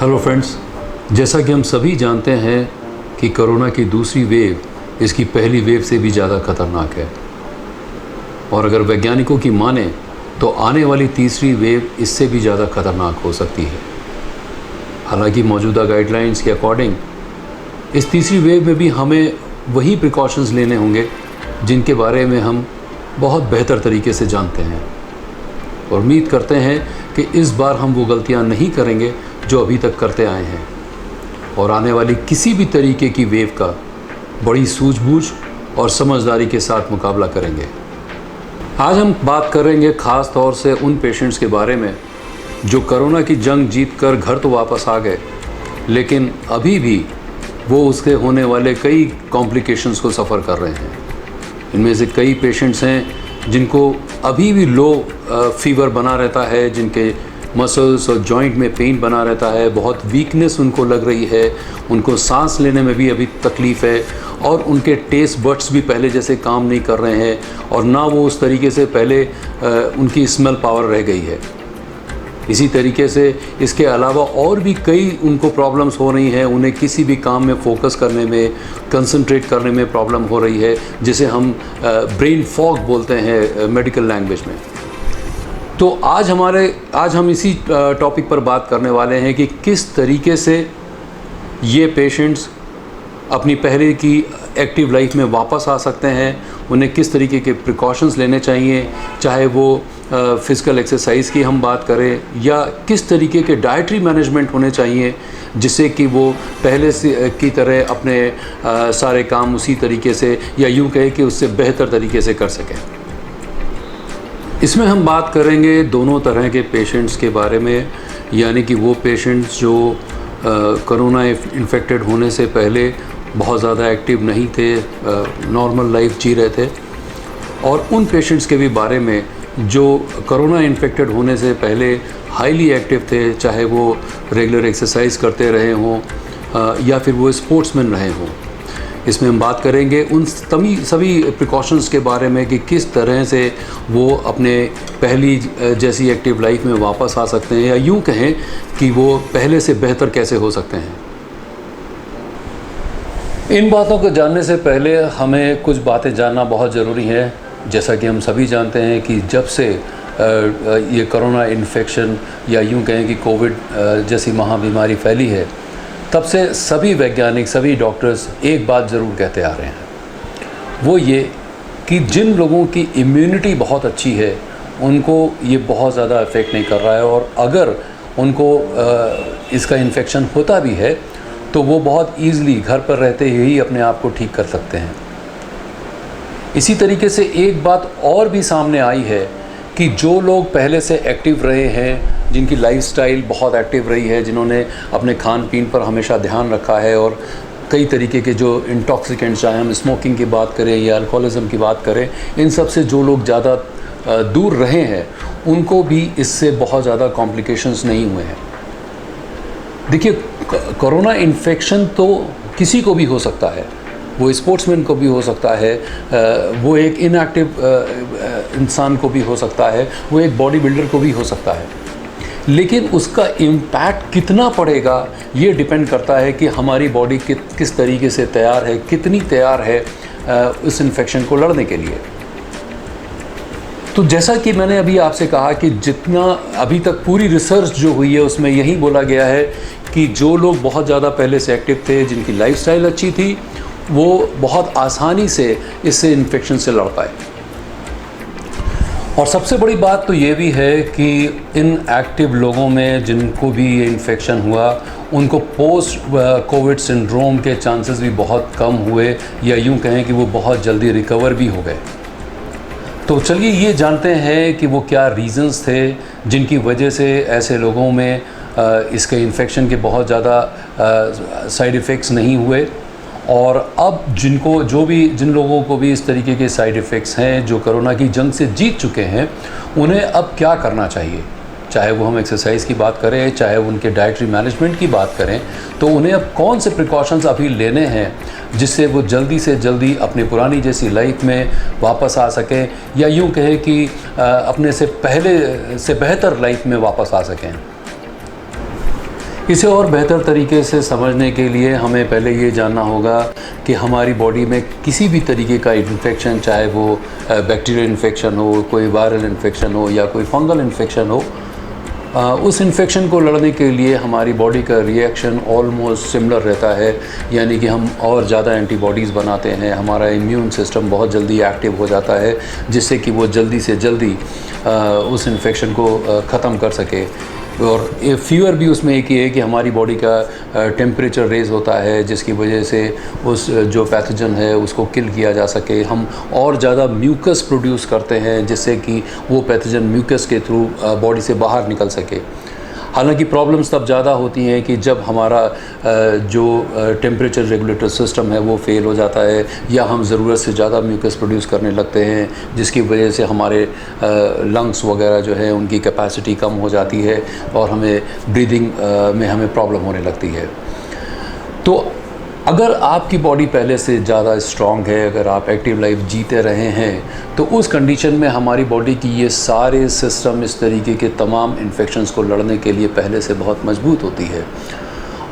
Hello friends, जैसा कि हम सभी जानते हैं कि कोरोना की दूसरी वेव इसकी पहली वेव से भी ज़्यादा खतरनाक है और अगर वैज्ञानिकों की माने तो आने वाली तीसरी वेव इससे भी ज़्यादा खतरनाक हो सकती है। हालांकि मौजूदा गाइडलाइंस के अकॉर्डिंग इस तीसरी वेव में भी हमें वही प्रिकॉशंस लेने होंगे जिनके बारे में हम बहुत बेहतर तरीके से जानते हैं और उम्मीद करते हैं कि इस बार हम वो गलतियां नहीं करेंगे जो अभी तक करते आए हैं और आने वाली किसी भी तरीके की वेव का बड़ी सूझबूझ और समझदारी के साथ मुकाबला करेंगे। आज हम बात करेंगे ख़ास तौर से उन पेशेंट्स के बारे में जो कोरोना की जंग जीत कर घर तो वापस आ गए, लेकिन अभी भी वो उसके होने वाले कई कॉम्प्लिकेशंस को सफ़र कर रहे हैं। इनमें से कई पेशेंट्स हैं जिनको अभी भी लो फीवर बना रहता है, जिनके मसल्स और जॉइंट में पेन बना रहता है, बहुत वीकनेस उनको लग रही है, उनको सांस लेने में भी अभी तकलीफ़ है और उनके टेस्ट बड्स भी पहले जैसे काम नहीं कर रहे हैं और ना वो उस तरीके से पहले उनकी स्मेल पावर रह गई है। इसी तरीके से इसके अलावा और भी कई उनको प्रॉब्लम्स हो रही हैं, उन्हें किसी भी काम में फोकस करने में, कंसंट्रेट करने में प्रॉब्लम हो रही है, जिसे हम ब्रेन फॉग बोलते हैं मेडिकल लैंग्वेज में। तो आज हम इसी टॉपिक पर बात करने वाले हैं कि किस तरीके से ये पेशेंट्स अपनी पहले की एक्टिव लाइफ में वापस आ सकते हैं, उन्हें किस तरीके के प्रिकॉशंस लेने चाहिए, चाहे वो फ़िज़िकल एक्सरसाइज की हम बात करें या किस तरीके के डाइटरी मैनेजमेंट होने चाहिए जिससे कि वो पहले से की तरह अपने सारे काम उसी तरीके से या यूँ कहें कि उससे बेहतर तरीके से कर सकें। इसमें हम बात करेंगे दोनों तरह के पेशेंट्स के बारे में, यानी कि वो पेशेंट्स जो कोरोना इन्फेक्टेड होने से पहले बहुत ज़्यादा एक्टिव नहीं थे, नॉर्मल लाइफ जी रहे थे, और उन पेशेंट्स के भी बारे में जो कोरोना इन्फेक्टेड होने से पहले हाईली एक्टिव थे, चाहे वो रेगुलर एक्सरसाइज करते रहे हों या फिर वो स्पोर्ट्समैन रहे हों। इसमें हम बात करेंगे उन सभी प्रिकॉशंस के बारे में कि किस तरह से वो अपने पहली जैसी एक्टिव लाइफ में वापस आ सकते हैं या यूँ कहें कि वो पहले से बेहतर कैसे हो सकते हैं। इन बातों को जानने से पहले हमें कुछ बातें जानना बहुत ज़रूरी है। जैसा कि हम सभी जानते हैं कि जब से ये कोरोना इन्फेक्शन या यूँ कहें कि कोविड जैसी महाबीमारी फैली है, तब से सभी वैज्ञानिक, सभी डॉक्टर्स एक बात ज़रूर कहते आ रहे हैं, वो ये कि जिन लोगों की इम्यूनिटी बहुत अच्छी है उनको ये बहुत ज़्यादा इफ़ेक्ट नहीं कर रहा है और अगर उनको इसका इन्फेक्शन होता भी है तो वो बहुत ईज़िली घर पर रहते ही अपने आप को ठीक कर सकते हैं। इसी तरीके से एक बात और भी सामने आई है कि जो लोग पहले से एक्टिव रहे हैं, जिनकी लाइफस्टाइल बहुत एक्टिव रही है, जिन्होंने अपने खान पीन पर हमेशा ध्यान रखा है और कई तरीके के जो इंटॉक्सिकेंट्स, चाहे हम स्मोकिंग की बात करें या अल्कोहलिज्म की बात करें, इन सब से जो लोग ज़्यादा दूर रहे हैं उनको भी इससे बहुत ज़्यादा कॉम्प्लिकेशंस नहीं हुए हैं। देखिए, कोरोना इन्फेक्शन तो किसी को भी हो सकता है, वो स्पोर्ट्समैन को भी हो सकता है, वो एक इनएक्टिव इंसान को भी हो सकता है, वो एक बॉडी बिल्डर को भी हो सकता है, लेकिन उसका इम्पैक्ट कितना पड़ेगा ये डिपेंड करता है कि हमारी बॉडी किस तरीके से तैयार है, कितनी तैयार है उस इन्फेक्शन को लड़ने के लिए। तो जैसा कि मैंने अभी आपसे कहा कि जितना अभी तक पूरी रिसर्च जो हुई है उसमें यही बोला गया है कि जो लोग बहुत ज़्यादा पहले से एक्टिव थे, जिनकी लाइफस्टाइल अच्छी थी, वो बहुत आसानी से इससे इन्फेक्शन से लड़ पाए। और सबसे बड़ी बात तो ये भी है कि इन एक्टिव लोगों में जिनको भी ये इन्फेक्शन हुआ उनको पोस्ट कोविड सिंड्रोम के चांसेस भी बहुत कम हुए या यूँ कहें कि वो बहुत जल्दी रिकवर भी हो गए। तो चलिए ये जानते हैं कि वो क्या रीज़न्स थे जिनकी वजह से ऐसे लोगों में इसके इन्फेक्शन के बहुत ज़्यादा साइड इफ़ेक्ट्स नहीं हुए और अब जिन लोगों को भी इस तरीके के साइड इफ़ेक्ट्स हैं, जो कोरोना की जंग से जीत चुके हैं, उन्हें अब क्या करना चाहिए। चाहे वो हम एक्सरसाइज की बात करें, चाहे उनके डाइटरी मैनेजमेंट की बात करें, तो उन्हें अब कौन से प्रिकॉशंस अभी लेने हैं जिससे वो जल्दी से जल्दी अपनी पुरानी जैसी लाइफ में वापस आ सकें या यूँ कहें कि अपने से पहले से बेहतर लाइफ में वापस आ सकें। इसे और बेहतर तरीके से समझने के लिए हमें पहले ये जानना होगा कि हमारी बॉडी में किसी भी तरीके का इन्फेक्शन, चाहे वो बैक्टीरियल इन्फेक्शन हो, कोई वायरल इन्फेक्शन हो या कोई फंगल इन्फेक्शन हो, उस इन्फेक्शन को लड़ने के लिए हमारी बॉडी का रिएक्शन ऑलमोस्ट सिमिलर रहता है। यानी कि हम और ज़्यादा एंटीबॉडीज़ बनाते हैं, हमारा इम्यून सिस्टम बहुत जल्दी एक्टिव हो जाता है, जिससे कि वो जल्दी से जल्दी उस इन्फेक्शन को ख़त्म कर सके। और ये फीवर भी उसमें एक ही है कि हमारी बॉडी का टेम्परेचर रेज़ होता है, जिसकी वजह से उस जो पैथोजन है उसको किल किया जा सके। हम और ज़्यादा म्यूकस प्रोड्यूस करते हैं, जिससे कि वो पैथोजन म्यूकस के थ्रू बॉडी से बाहर निकल सके। हालांकि प्रॉब्लम्स तब ज़्यादा होती हैं कि जब हमारा जो टेम्परेचर रेगुलेटर सिस्टम है वो फेल हो जाता है, या हम ज़रूरत से ज़्यादा म्यूकस प्रोड्यूस करने लगते हैं, जिसकी वजह से हमारे लंग्स वगैरह जो है उनकी कैपेसिटी कम हो जाती है और हमें ब्रीदिंग में हमें प्रॉब्लम होने लगती है। तो अगर आपकी बॉडी पहले से ज़्यादा स्ट्रॉन्ग है, अगर आप एक्टिव लाइफ जीते रहे हैं, तो उस कंडीशन में हमारी बॉडी की ये सारे सिस्टम इस तरीके के तमाम इन्फेक्शंस को लड़ने के लिए पहले से बहुत मजबूत होती है,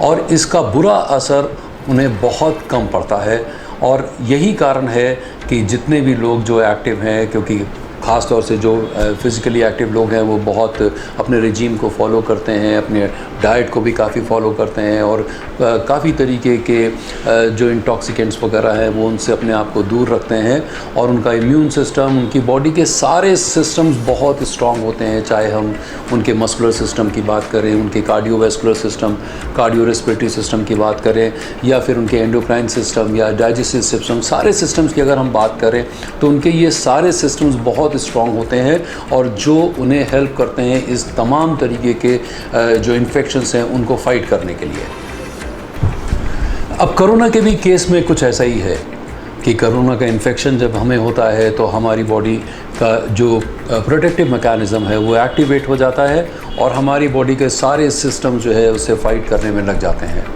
और इसका बुरा असर उन्हें बहुत कम पड़ता है। और यही कारण है कि जितने भी लोग जो एक्टिव हैं, क्योंकि ख़ास तौर से जो फ़िज़िकली एक्टिव लोग हैं वो बहुत अपने रिजीम को फॉलो करते हैं, अपने डाइट को भी काफ़ी फॉलो करते हैं, और काफ़ी तरीके के जो इंटॉक्सिकेंट्स वगैरह हैं वो उनसे अपने आप को दूर रखते हैं, और उनका इम्यून सिस्टम, उनकी बॉडी के सारे सिस्टम्स बहुत स्ट्रॉन्ग होते हैं। चाहे हम उनके मस्कुलर सिस्टम की बात करें, उनके cardiovascular system, cardio respiratory system की बात करें, या फिर उनके एंडोक्राइन सिस्टम या डाइजेस्टिव सिस्टम, सारे सिस्टम्स की अगर हम बात करें तो उनके ये सारे सिस्टम्स बहुत स्ट्रॉन्ग होते हैं, और जो उन्हें हेल्प करते हैं इस तमाम तरीके के जो इन्फेक्शंस हैं उनको फाइट करने के लिए। अब कोरोना के भी केस में कुछ ऐसा ही है कि कोरोना का इन्फेक्शन जब हमें होता है तो हमारी बॉडी का जो प्रोटेक्टिव मैकेनिज़्म है वो एक्टिवेट हो जाता है, और हमारी बॉडी के सारे सिस्टम जो है उससे फाइट करने में लग जाते हैं।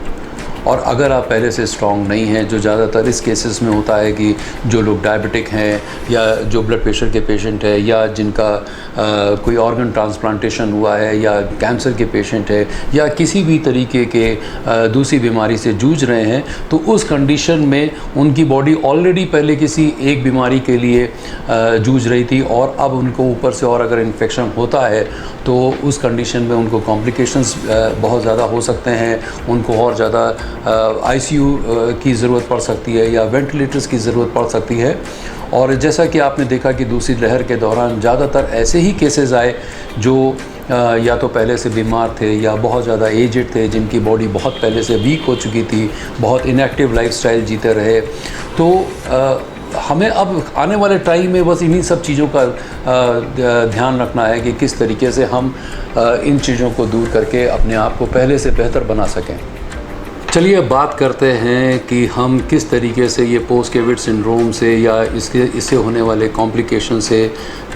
और अगर आप पहले से स्ट्रॉन्ग नहीं हैं, जो ज़्यादातर इस केसेस में होता है कि जो लोग डायबिटिक हैं, या जो ब्लड प्रेशर के पेशेंट है, या जिनका कोई ऑर्गन ट्रांसप्लांटेशन हुआ है, या कैंसर के पेशेंट है, या किसी भी तरीके के दूसरी बीमारी से जूझ रहे हैं, तो उस कंडीशन में उनकी बॉडी ऑलरेडी पहले किसी एक बीमारी के लिए जूझ रही थी, और अब उनको ऊपर से और अगर इन्फेक्शन होता है तो उस कंडीशन में उनको कॉम्प्लिकेशंस बहुत ज़्यादा हो सकते हैं। उनको और ज़्यादा आईसीयू की ज़रूरत पड़ सकती है, या वेंटिलेटर्स की ज़रूरत पड़ सकती है। और जैसा कि आपने देखा कि दूसरी लहर के दौरान ज़्यादातर ऐसे ही केसेस आए जो या तो पहले से बीमार थे, या बहुत ज़्यादा एजेड थे, जिनकी बॉडी बहुत पहले से वीक हो चुकी थी, बहुत इनएक्टिव लाइफस्टाइल जीते रहे। तो हमें अब आने वाले टाइम में बस इन्हीं सब चीज़ों का ध्यान रखना है कि किस तरीके से हम इन चीज़ों को दूर करके अपने आप को पहले से बेहतर बना सकें। चलिए अब बात करते हैं कि हम किस तरीके से ये पोस्ट कोविड सिंड्रोम से या इससे होने वाले कॉम्प्लिकेशन से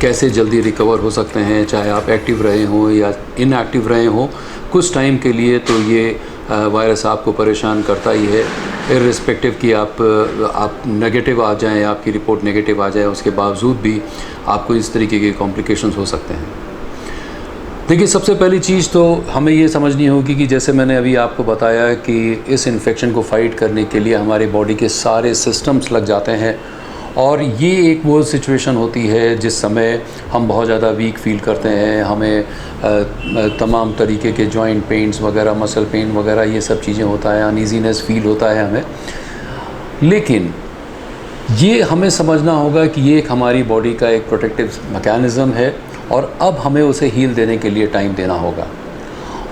कैसे जल्दी रिकवर हो सकते हैं। चाहे आप एक्टिव रहे हों या इनएक्टिव रहे हों, कुछ टाइम के लिए तो ये वायरस आपको परेशान करता ही है, इर्रिस्पेक्टिव कि आप नेगेटिव आ जाएं, आपकी रिपोर्ट नेगेटिव आ जाए, उसके बावजूद भी आपको इस तरीके के कॉम्प्लिकेशंस हो सकते हैं। देखिए, सबसे पहली चीज़ तो हमें ये समझनी होगी कि जैसे मैंने अभी आपको बताया कि इस इन्फेक्शन को फाइट करने के लिए हमारी बॉडी के सारे सिस्टम्स लग जाते हैं, और ये एक वो सिचुएशन होती है जिस समय हम बहुत ज़्यादा वीक फील करते हैं, हमें तमाम तरीके के जॉइंट पेन्स वगैरह, मसल पेन वगैरह, ये सब चीज़ें होता है, अनईजीनेस फील होता है हमें। लेकिन ये हमें समझना होगा कि ये एक हमारी बॉडी का एक प्रोटेक्टिव मैकेनिज़्म है, और अब हमें उसे हील देने के लिए टाइम देना होगा।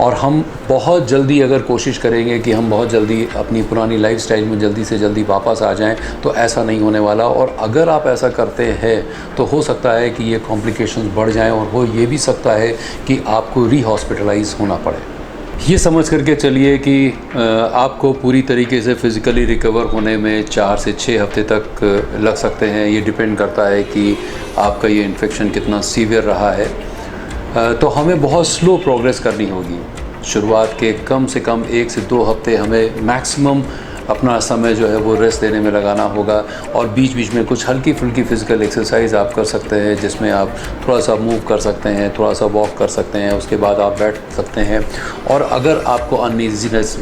और हम बहुत जल्दी अगर कोशिश करेंगे कि हम बहुत जल्दी अपनी पुरानी लाइफस्टाइल में जल्दी से जल्दी वापस आ जाएं, तो ऐसा नहीं होने वाला। और अगर आप ऐसा करते हैं तो हो सकता है कि ये कॉम्प्लिकेशंस बढ़ जाएं, और हो ये भी सकता है कि आपको रीहॉस्पिटलाइज होना पड़े। ये समझ करके चलिए कि आपको पूरी तरीके से फ़िज़िकली रिकवर होने में 4 से 6 हफ्ते तक लग सकते हैं। ये डिपेंड करता है कि आपका ये इन्फेक्शन कितना सीवियर रहा है। तो हमें बहुत स्लो प्रोग्रेस करनी होगी। शुरुआत के कम से कम 1 से 2 हफ्ते हमें मैक्सिमम अपना समय जो है वो रेस्ट देने में लगाना होगा। और बीच बीच में कुछ हल्की फुल्की फ़िज़िकल एक्सरसाइज आप कर सकते हैं, जिसमें आप थोड़ा सा मूव कर सकते हैं, थोड़ा सा वॉक कर सकते हैं, उसके बाद आप बैठ सकते हैं। और अगर आपको अनईजीनेस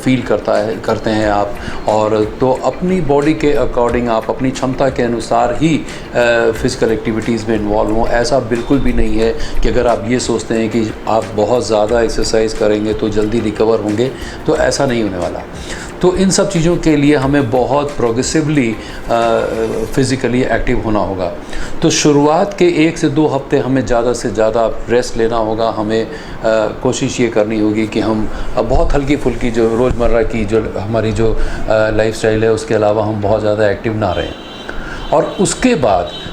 फील करते हैं आप, और तो अपनी बॉडी के अकॉर्डिंग आप अपनी क्षमता के अनुसार ही फ़िज़िकल एक्टिविटीज़ में इन्वॉल्व हों। ऐसा बिल्कुल भी नहीं है कि अगर आप ये सोचते हैं कि आप बहुत ज़्यादा एक्सरसाइज करेंगे तो जल्दी रिकवर होंगे, तो ऐसा नहीं होने वाला। तो इन सब चीज़ों के लिए हमें बहुत प्रोग्रेसिवली फ़िज़िकली एक्टिव होना होगा। तो शुरुआत के 1 से 2 हफ्ते हमें ज़्यादा से ज़्यादा रेस्ट लेना होगा। हमें कोशिश ये करनी होगी कि हम बहुत हल्की फुल्की जो रोज़मर्रा की जो हमारी जो लाइफस्टाइल है उसके अलावा हम बहुत ज़्यादा एक्टिव ना रहें। और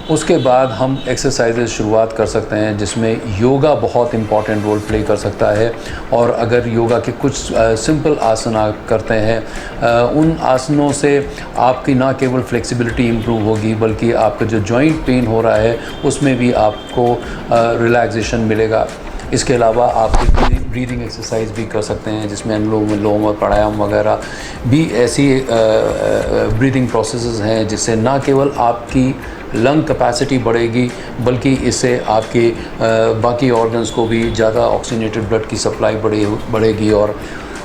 उसके बाद हम एक्सरसाइजेज शुरुआत कर सकते हैं, जिसमें योगा बहुत इम्पॉर्टेंट रोल प्ले कर सकता है। और अगर योगा के कुछ सिंपल आसन आप करते हैं, उन आसनों से आपकी ना केवल फ्लेक्सिबिलिटी इम्प्रूव होगी, बल्कि आपका जो जॉइंट पेन हो रहा है उसमें भी आपको रिलैक्सेशन मिलेगा। इसके अलावा आप ब्रीदिंग एक्सरसाइज भी कर सकते हैं, जिसमें अनुलोम विलोम और प्राणायाम वगैरह भी ऐसी ब्रीदिंग प्रोसेसेस हैं जिससे ना केवल आपकी लंग कैपेसिटी बढ़ेगी, बल्कि इससे आपके बाकी ऑर्गन्स को भी ज़्यादा ऑक्सीजनेटेड ब्लड की सप्लाई बढ़ेगी और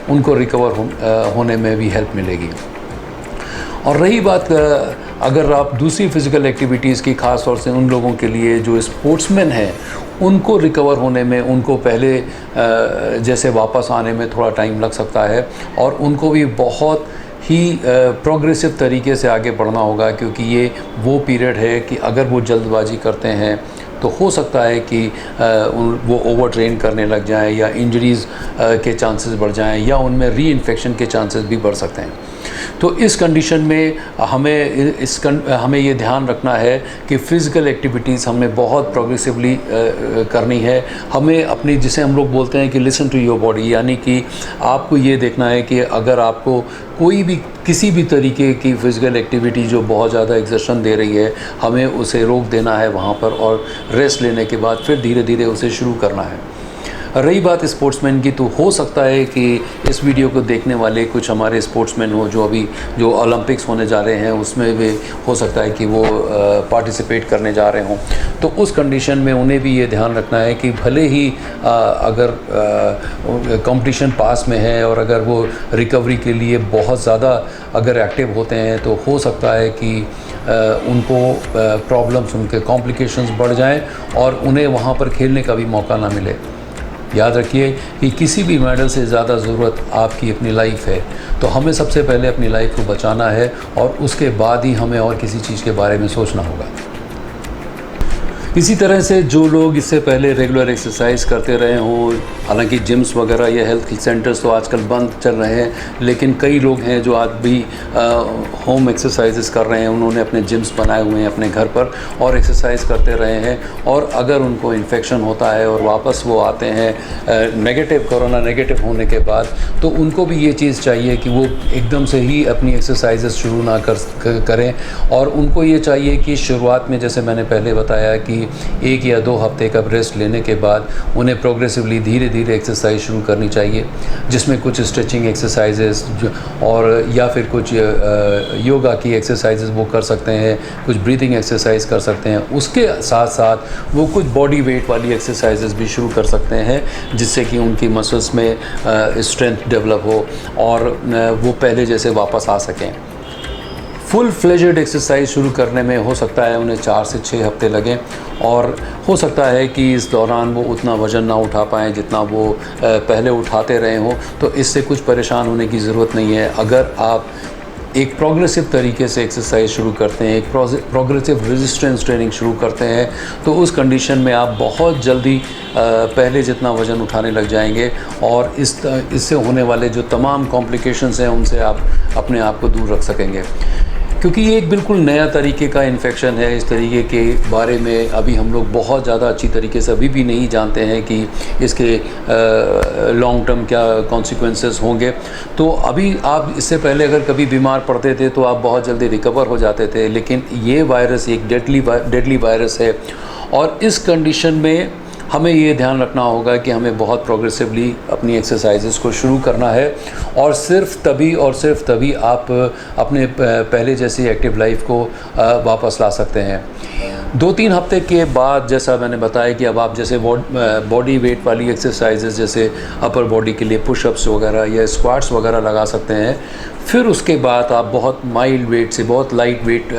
उनको रिकवर होने में भी हेल्प मिलेगी। और रही बात अगर आप दूसरी फ़िज़िकल एक्टिविटीज़ की, ख़ास तौर से उन लोगों के लिए जो स्पोर्ट्समैन हैं, उनको रिकवर होने में, उनको पहले जैसे वापस आने में थोड़ा टाइम लग सकता है, और उनको भी बहुत ही प्रोग्रेसिव तरीके से आगे बढ़ना होगा, क्योंकि ये वो पीरियड है कि अगर वो जल्दबाजी करते हैं तो हो सकता है कि वो ओवर ट्रेन करने लग जाएं, या इंजरीज़ के चांसेस बढ़ जाएं, या उनमें री इन्फेक्शन के चांसेस भी बढ़ सकते हैं। तो इस कंडीशन में हमें ये ध्यान रखना है कि फ़िज़िकल एक्टिविटीज़ हमें बहुत प्रोग्रेसिवली करनी है। हमें अपनी, जिसे हम लोग बोलते हैं कि लिसन टू योर बॉडी, यानी कि आपको ये देखना है कि अगर आपको कोई भी किसी भी तरीके की फ़िज़िकल एक्टिविटी जो बहुत ज़्यादा एक्सर्शन दे रही है, हमें उसे रोक देना है वहाँ पर, और रेस्ट लेने के बाद फिर धीरे धीरे उसे शुरू करना है। रही बात स्पोर्ट्समैन की, तो हो सकता है कि इस वीडियो को देखने वाले कुछ हमारे स्पोर्ट्समैन हो जो ओलंपिक्स होने जा रहे हैं, उसमें भी हो सकता है कि वो पार्टिसिपेट करने जा रहे हों। तो उस कंडीशन में उन्हें भी ये ध्यान रखना है कि भले ही अगर कंपटीशन पास में है, और अगर वो रिकवरी के लिए बहुत ज़्यादा अगर एक्टिव होते हैं, तो हो सकता है कि उनको प्रॉब्लम्स, उनके कॉम्प्लिकेशंस बढ़ जाएं और उन्हें वहाँ पर खेलने का भी मौका ना मिले। याद रखिए कि किसी भी मेडल से ज़्यादा ज़रूरत आपकी अपनी लाइफ है, तो हमें सबसे पहले अपनी लाइफ को बचाना है, और उसके बाद ही हमें और किसी चीज़ के बारे में सोचना होगा। इसी तरह से जो लोग इससे पहले रेगुलर एक्सरसाइज करते रहे हों, हालांकि जिम्स वगैरह या हेल्थ सेंटर्स तो आजकल बंद चल रहे हैं, लेकिन कई लोग हैं जो आज भी होम एक्सरसाइजेस कर रहे हैं। उन्होंने अपने जिम्स बनाए हुए हैं अपने घर पर, और एक्सरसाइज करते रहे हैं। और अगर उनको इन्फेक्शन होता है और वापस वो आते हैं नेगेटिव, कोरोना नेगेटिव होने के बाद, तो उनको भी ये चीज़ चाहिए कि वो एकदम से ही अपनी एक्सरसाइजेस शुरू ना करें। और उनको ये चाहिए कि शुरुआत में, जैसे मैंने पहले बताया, कि 1 या 2 हफ्ते का रेस्ट लेने के बाद उन्हें प्रोग्रेसिवली धीरे धीरे एक्सरसाइज शुरू करनी चाहिए, जिसमें कुछ स्ट्रेचिंग एक्सरसाइजेस और या फिर कुछ योगा की एक्सरसाइजेस वो कर सकते हैं, कुछ ब्रीदिंग एक्सरसाइज कर सकते हैं। उसके साथ साथ वो कुछ बॉडी वेट वाली एक्सरसाइजेस भी शुरू कर सकते हैं, जिससे कि उनकी मसल्स में स्ट्रेंथ डेवलप हो और वो पहले जैसे वापस आ सकें। फुल फ्लेजेड एक्सरसाइज शुरू करने में हो सकता है उन्हें 4 से 6 हफ्ते लगें, और हो सकता है कि इस दौरान वो उतना वज़न ना उठा पाएँ जितना वो पहले उठाते रहे हों। तो इससे कुछ परेशान होने की ज़रूरत नहीं है। अगर आप एक प्रोग्रेसिव तरीके से एक्सरसाइज शुरू करते हैं, एक प्रोग्रेसिव रेजिस्टेंस ट्रेनिंग शुरू करते हैं, तो उस कंडीशन में आप बहुत जल्दी पहले जितना वज़न उठाने लग जाएंगे, और इससे होने वाले जो तमाम कॉम्प्लिकेशंस हैं उनसे आप अपने आप को दूर रख सकेंगे। क्योंकि ये एक बिल्कुल नया तरीके का इन्फेक्शन है। इस तरीके के बारे में अभी हम लोग बहुत ज़्यादा अच्छी तरीके से अभी भी नहीं जानते हैं कि इसके लॉन्ग टर्म क्या कॉन्सिक्वेंसेस होंगे। तो अभी आप इससे पहले अगर कभी बीमार पड़ते थे तो आप बहुत जल्दी रिकवर हो जाते थे, लेकिन ये वायरस एक डेडली वायरस है, और इस कंडीशन में हमें ये ध्यान रखना होगा कि हमें बहुत प्रोग्रेसिवली अपनी एक्सरसाइजेस को शुरू करना है, और सिर्फ तभी आप अपने पहले जैसी एक्टिव लाइफ को वापस ला सकते हैं। 2-3 हफ्ते के बाद, जैसा मैंने बताया कि अब आप जैसे बॉडी वेट वाली एक्सरसाइजेस जैसे अपर बॉडी के लिए पुशअप्स वगैरह या स्क्वाट्स वगैरह लगा सकते हैं। फिर उसके बाद आप बहुत माइल्ड वेट से बहुत लाइट वेट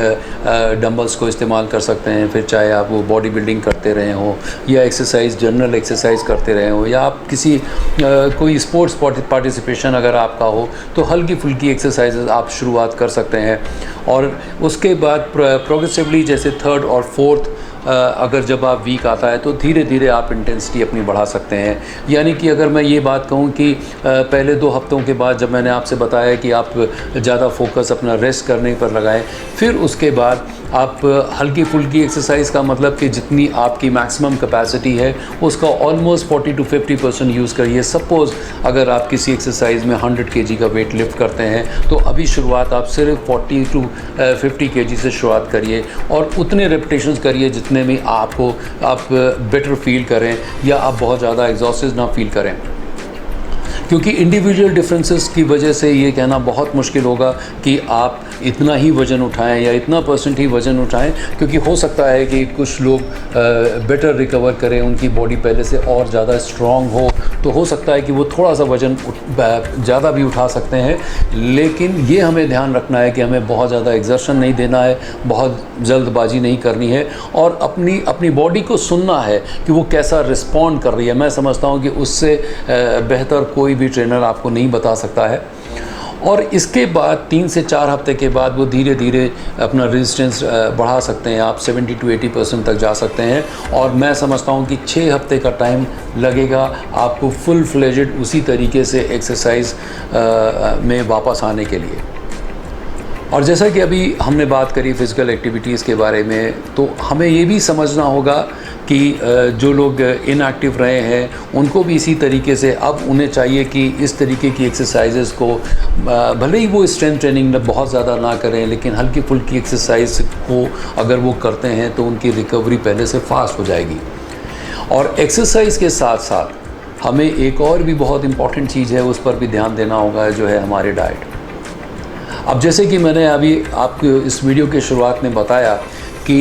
डंबल्स को इस्तेमाल कर सकते हैं। फिर चाहे आप वो बॉडी बिल्डिंग करते रहे हों या एक्सरसाइज जनरल एक्सरसाइज करते रहे हों, या आप किसी कोई स्पोर्ट्स पार्टिसिपेशन अगर आपका हो तो हल्की फुल्की एक्सरसाइजेज आप शुरुआत कर सकते हैं। और उसके बाद प्रोग्रेसिवली जैसे 3rd और 4th अगर जब आप वीक आता है तो धीरे धीरे आप इंटेंसिटी अपनी बढ़ा सकते हैं। यानी कि अगर मैं ये बात कहूँ कि पहले 2 हफ्तों के बाद जब मैंने आपसे बताया कि आप ज़्यादा फोकस अपना रेस्ट करने पर लगाएं, फिर उसके बाद आप हल्की फुल्की एक्सरसाइज का मतलब कि जितनी आपकी मैक्सिमम कैपेसिटी है उसका ऑलमोस्ट 40 to 50% यूज़ करिए। सपोज़ अगर आप किसी एक्सरसाइज में 100 kg का वेट लिफ्ट करते हैं तो अभी शुरुआत आप सिर्फ 40 to 50 kg से शुरुआत करिए, और उतने रेपिटेशंस करिए जितने में आप बेटर फील करें या आप बहुत ज़्यादा एग्जॉस्टेड ना फील करें। क्योंकि इंडिविजुअल डिफरेंसेस की वजह से ये कहना बहुत मुश्किल होगा कि आप इतना ही वज़न उठाएं या इतना % ही वज़न उठाएं, क्योंकि हो सकता है कि कुछ लोग बेटर रिकवर करें, उनकी बॉडी पहले से और ज़्यादा स्ट्रॉन्ग हो, तो हो सकता है कि वो थोड़ा सा वज़न ज़्यादा भी उठा सकते हैं। लेकिन ये हमें ध्यान रखना है कि हमें बहुत ज़्यादा एक्सर्शन नहीं देना है, बहुत जल्दबाजी नहीं करनी है, और अपनी बॉडी को सुनना है कि वो कैसा रिस्पॉन्ड कर रही है। मैं समझता हूँ कि उससे बेहतर कोई भी ट्रेनर आपको नहीं बता सकता है। और इसके बाद 3 से 4 हफ्ते के बाद वो धीरे धीरे अपना रेजिस्टेंस बढ़ा सकते हैं, आप 70 to 80% तक जा सकते हैं। और मैं समझता हूँ कि 6 हफ्ते का टाइम लगेगा आपको फुल फ्लेजेड उसी तरीके से एक्सरसाइज में वापस आने के लिए। और जैसा कि अभी हमने बात करी फ़िज़िकल एक्टिविटीज़ के बारे में, तो हमें ये भी समझना होगा कि जो लोग इनएक्टिव रहे हैं उनको भी इसी तरीके से अब उन्हें चाहिए कि इस तरीके की एक्सरसाइजेज़ को भले ही वो स्ट्रेंथ ट्रेनिंग में बहुत ज़्यादा ना करें, लेकिन हल्की फुल्की एक्सरसाइज को अगर वो करते हैं तो उनकी रिकवरी पहले से फास्ट हो जाएगी। और एक्सरसाइज के साथ साथ हमें एक और भी बहुत इम्पॉर्टेंट चीज़ है, उस पर भी ध्यान देना होगा, जो है हमारे डाइट। अब जैसे कि मैंने अभी आपको इस वीडियो के शुरुआत में बताया कि